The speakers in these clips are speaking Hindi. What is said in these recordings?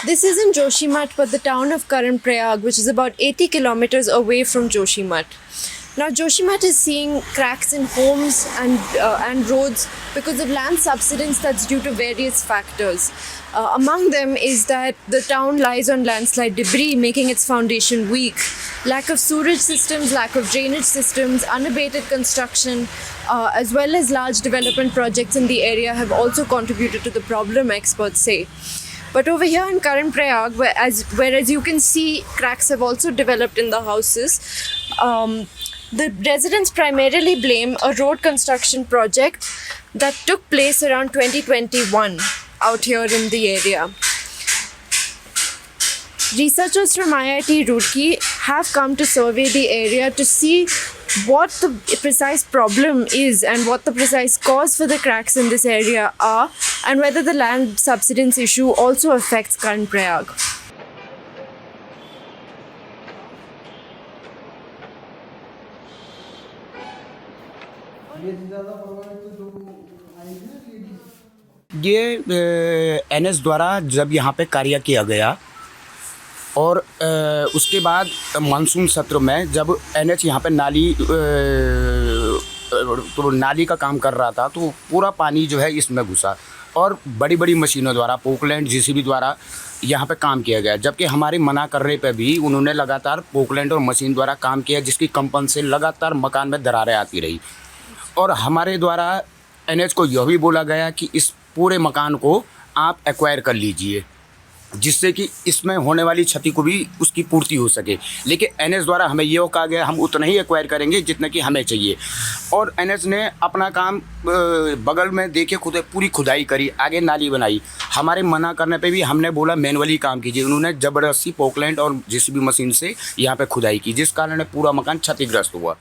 This isn't Joshimath, but the town of Karan Prayag, which is about 80 kilometers away from Joshimath. Now, Joshimath is seeing cracks in homes and roads because of land subsidence that's due to various factors. Among them is that the town lies on landslide debris, making its foundation weak. Lack of sewerage systems, lack of drainage systems, unabated construction, as well as large development projects in the area have also contributed to the problem, experts say. But over here in Karan Prayag, whereas you can see cracks have also developed in the houses, the residents primarily blame a road construction project that took place around 2021 out here in the area. Researchers from IIT Roorkee have come to survey the area to see what the precise problem is and what the precise cause for the cracks in this area are, and whether the land subsidence issue also affects Karan Prayag. ये एनएच द्वारा जब यहाँ पे कार्य किया गया और उसके बाद मानसून सत्र में जब एनएच यहाँ पे नाली का काम कर रहा था तो पूरा पानी जो है इसमें घुसा और बड़ी बड़ी मशीनों द्वारा पोकलैंड जेसीबी द्वारा यहाँ पे काम किया गया, जबकि हमारे मना करने पे भी उन्होंने लगातार पोकलैंड और मशीन द्वारा काम किया, जिसकी कंपन से लगातार मकान में दरारें आती रही। और हमारे द्वारा एनएच को यह भी बोला गया कि इस पूरे मकान को आप एक्वायर कर लीजिए, जिससे कि इसमें होने वाली क्षति को भी उसकी पूर्ति हो सके। लेकिन एनएच द्वारा हमें ये कहा गया हम उतना ही एक्वायर करेंगे जितना कि हमें चाहिए। और एनएच ने अपना काम बगल में देखे पूरी खुदाई करी, आगे नाली बनाई। हमारे मना करने पे भी हमने बोला मैनुअली काम कीजिए, उन्होंने ज़बरदस्ती पोकलैंड और जेसीबी मशीन से यहाँ पे खुदाई की, जिस कारण पूरा मकान क्षतिग्रस्त हुआ।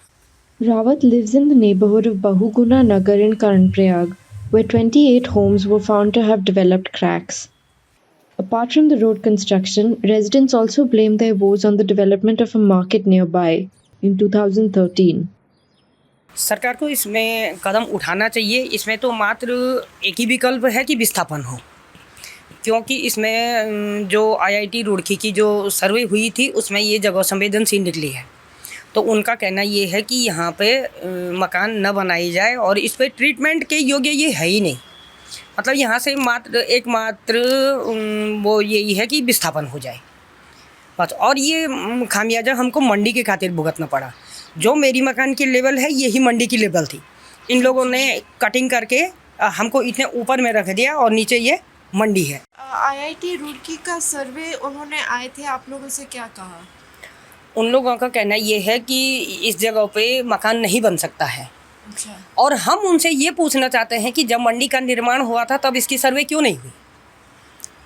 Rawat lives in the neighborhood of Bahuguna Nagar in Karan Prayag, where 28 homes were found to have developed cracks. Apart from the road construction, residents also blame their woes on the development of a market nearby in 2013. सरकार को इसमें कदम उठाना चाहिए। इसमें तो मात्र एक ही विकल्प है कि विस्थापन हो, क्योंकि इसमें जो IIT रुड़की की जो सर्वे हुई थी उसमें ये जगह संवेदनशील निकली है। तो उनका कहना ये है कि यहाँ पे मकान न बनाई जाए और इस पे ट्रीटमेंट के योग्य ये है ही नहीं। मतलब यहाँ से एकमात्र वो यही है कि विस्थापन हो जाए बस। और ये खामियाजा हमको मंडी के खातिर भुगतना पड़ा। जो मेरी मकान की लेवल है यही मंडी की लेवल थी। इन लोगों ने कटिंग करके हमको इतने ऊपर में रख दिया और नीचे ये मंडी है। IIT रुड़की का सर्वे उन्होंने आए थे, आप लोगों से क्या कहा? उन लोगों का कहना ये है कि इस जगह पे मकान नहीं बन सकता है। अच्छा। और हम उनसे ये पूछना चाहते हैं कि जब मंडी का निर्माण हुआ था तब इसकी सर्वे क्यों नहीं हुई?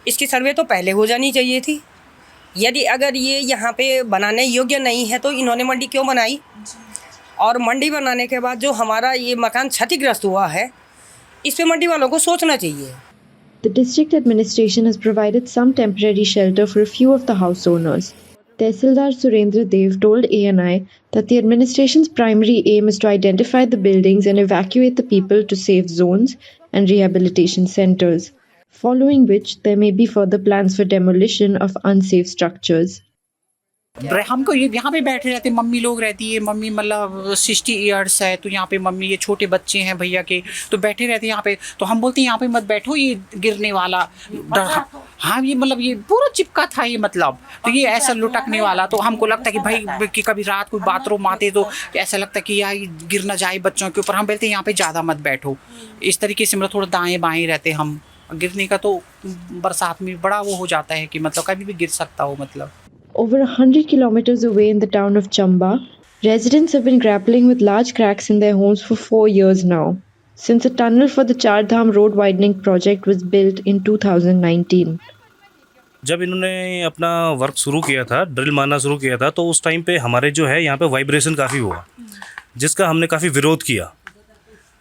इसकी सर्वे तो पहले हो जानी चाहिए थी। यदि अगर ये यहाँ पे बनाने योग्य नहीं है तो इन्होंने मंडी क्यों बनाई? और मंडी बनाने के बाद जो हमारा ये मकान क्षतिग्रस्त हुआ है इस पे मंडी वालों को सोचना चाहिए। The district administration has provided some temporary shelter for a few of the house owners. Tehsildar Surendra Dev told ANI that the administration's primary aim is to identify the buildings and evacuate the people to safe zones and rehabilitation centers, following which there may be further plans for demolition of unsafe structures. हमको ये यहाँ पे बैठे रहते, मम्मी लोग रहती है, मम्मी मतलब 60 इयर्स है तो यहाँ पे मम्मी, ये छोटे बच्चे हैं भैया के तो बैठे रहते हैं यहाँ पे। तो हम बोलते हैं यहाँ पे मत बैठो, ये गिरने वाला हाँ ये मतलब ये पूरा चिपका था ये मतलब, तो ये ऐसा लुटकने वाला। तो हमको लगता है कि भाई कि कभी रात को बाथरूम आते तो ऐसा लगता है कि यार गिर ना जाए बच्चों के ऊपर। हम बोलते हैं यहाँ पे ज़्यादा मत बैठो। इस तरीके से मतलब थोड़ा दाएँ बाएँ रहते हम। गिरने का तो बरसात में बड़ा वो हो जाता है कि मतलब कभी भी गिर सकता हो मतलब। Over 100 kilometers away in the town of Chamba, residents have been grappling with large cracks in their homes for 4 years now, since a tunnel for the Char Dham road widening project was built in 2019. जब इन्होंने अपना वर्क शुरू किया था, ड्रिल मारना शुरू किया था, तो उस टाइम पे हमारे जो है यहाँ पे वाइब्रेशन काफ़ी हुआ, जिसका हमने काफ़ी विरोध किया।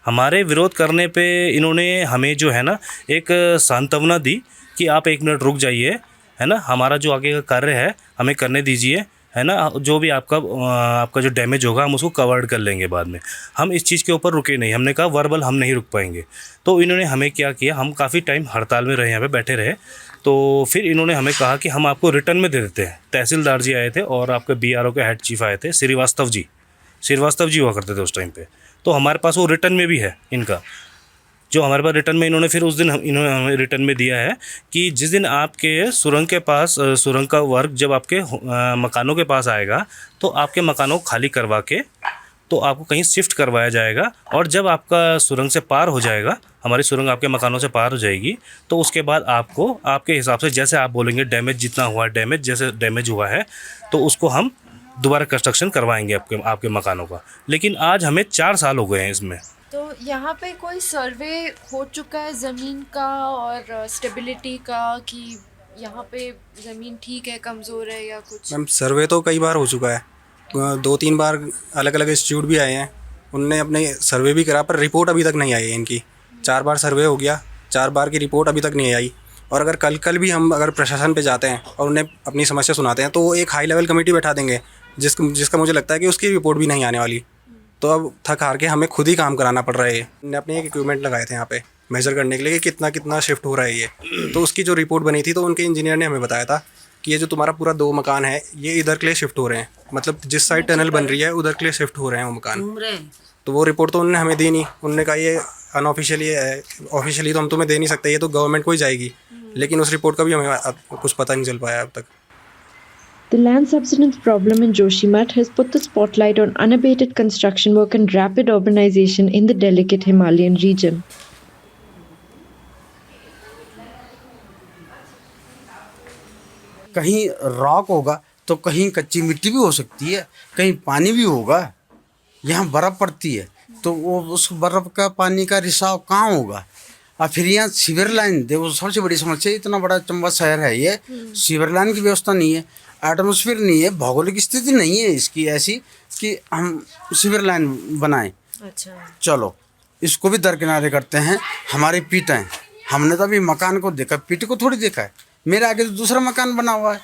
हमारे विरोध करने पे इन्होंने हमें जो है ना एक सांत्वना दी कि आप 1 मिनट रुक जाइए, है ना, हमारा जो आगे का कार्य है हमें करने दीजिए, है ना, जो भी आपका जो डैमेज होगा हम उसको कवर्ड कर लेंगे बाद में। हम इस चीज़ के ऊपर रुके नहीं, हमने कहा वर्बल हम नहीं रुक पाएंगे। तो इन्होंने हमें क्या किया, हम काफ़ी टाइम हड़ताल में रहे, यहाँ पे बैठे रहे, तो फिर इन्होंने हमें कहा कि हम आपको रिटर्न में दे देते हैं। तहसीलदार जी आए थे और आपके BRO के हेड चीफ आए थे, श्रीवास्तव जी हुआ करते थे उस टाइम पे। तो हमारे पास वो रिटर्न में भी है इनका, जो हमारे पास रिटर्न में इन्होंने फिर उस दिन इन्होंने हमें रिटर्न में दिया है कि जिस दिन आपके सुरंग के पास सुरंग का वर्क जब आपके मकानों के पास आएगा तो आपके मकानों को खाली करवा के तो आपको कहीं शिफ्ट करवाया जाएगा, और जब आपका सुरंग से पार हो जाएगा, हमारी सुरंग आपके मकानों से पार हो जाएगी, तो उसके बाद आपको आपके हिसाब से जैसे आप बोलेंगे डैमेज जितना हुआ है, डैमेज जैसे डैमेज हुआ है तो उसको हम दोबारा कंस्ट्रक्शन करवाएंगे आपके मकानों का। लेकिन आज हमें 4 साल हो गए हैं इसमें। तो यहाँ पे कोई सर्वे हो चुका है ज़मीन का और स्टेबिलिटी का कि यहाँ पे ज़मीन ठीक है, कमज़ोर है या कुछ? मैम सर्वे तो कई बार हो चुका है, 2-3 बार अलग अलग इंस्टीट्यूट भी आए हैं, उनने अपने सर्वे भी करा, पर रिपोर्ट अभी तक नहीं आई है इनकी। 4 बार सर्वे हो गया, 4 बार की रिपोर्ट अभी तक नहीं आई। और अगर कल भी हम अगर प्रशासन पे जाते हैं और उन्हें अपनी समस्या सुनाते हैं तो वो एक हाई लेवल कमेटी बैठा देंगे जिसका मुझे लगता है कि उसकी रिपोर्ट भी नहीं आने वाली। तो अब थक हार के हमें खुद ही काम कराना पड़ रहा है। हमने अपने एक इक्विपमेंट लगाए थे यहाँ पे मेजर करने के लिए कि कितना शिफ्ट हो रहा है ये। तो उसकी जो रिपोर्ट बनी थी तो उनके इंजीनियर ने हमें बताया था कि ये जो तुम्हारा पूरा 2 मकान है ये इधर के लिए शिफ्ट हो रहे हैं, मतलब जिस साइड टनल बन रही है उधर के लिए शिफ्ट हो रहे हैं वो मकान। तो वो रिपोर्ट तो उन्होंने हमें दी नहीं, उन्होंने कहा ये अनऑफिशियली है, ऑफिशियली तो हम तुम्हें दे नहीं सकते, ये तो गवर्नमेंट को ही जाएगी। लेकिन उस रिपोर्ट का भी हमें कुछ पता नहीं चल पाया अब तक। The land subsidence problem in Joshimath has put the spotlight on unabated construction work and rapid urbanization in the delicate Himalayan region. कहीं रॉक होगा तो कहीं कच्ची मिट्टी भी हो सकती है, कहीं पानी भी होगा। यहाँ बर्फ़ पड़ती है तो वो उस बर्फ़ का पानी का रिसाव कहाँ होगा। और फिर यहाँ सीवर लाइन देखो, सबसे बड़ी समस्या, इतना बड़ा चंबा शहर है ये, सीवर लाइन की व्यवस्था नहीं है, एटमॉस्फेयर नहीं है, भौगोलिक स्थिति नहीं है इसकी ऐसी कि हम सीवर लाइन बनाएं। अच्छा, चलो इसको भी दरकिनारे करते हैं, हमारी पीठ है, हमने तो अभी मकान को देखा, पीठ को थोड़ी देखा है। मेरे आगे तो दूसरा मकान बना हुआ है,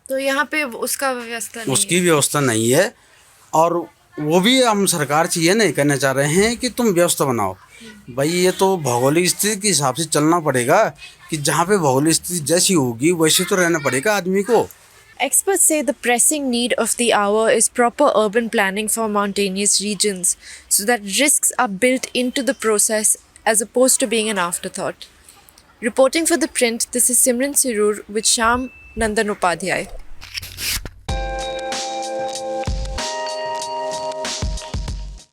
तो यहाँ पे उसका व्यवस्था नहीं उसकी व्यवस्था नहीं है। और वो भी हम सरकार से ये नहीं कहना चाह रहे हैं कि तुम व्यवस्था बनाओ, भाई ये तो भौगोलिक स्थिति के हिसाब से चलना पड़ेगा कि जहाँ पे भौगोलिक स्थिति जैसी होगी वैसे तो रहना पड़ेगा आदमी को। Experts say the pressing need of the hour is proper urban planning for mountainous regions so that risks are built into the process as opposed to being an afterthought. Reporting for The Print, this is Simran Sirur with Shyam Nandan Upadhyay.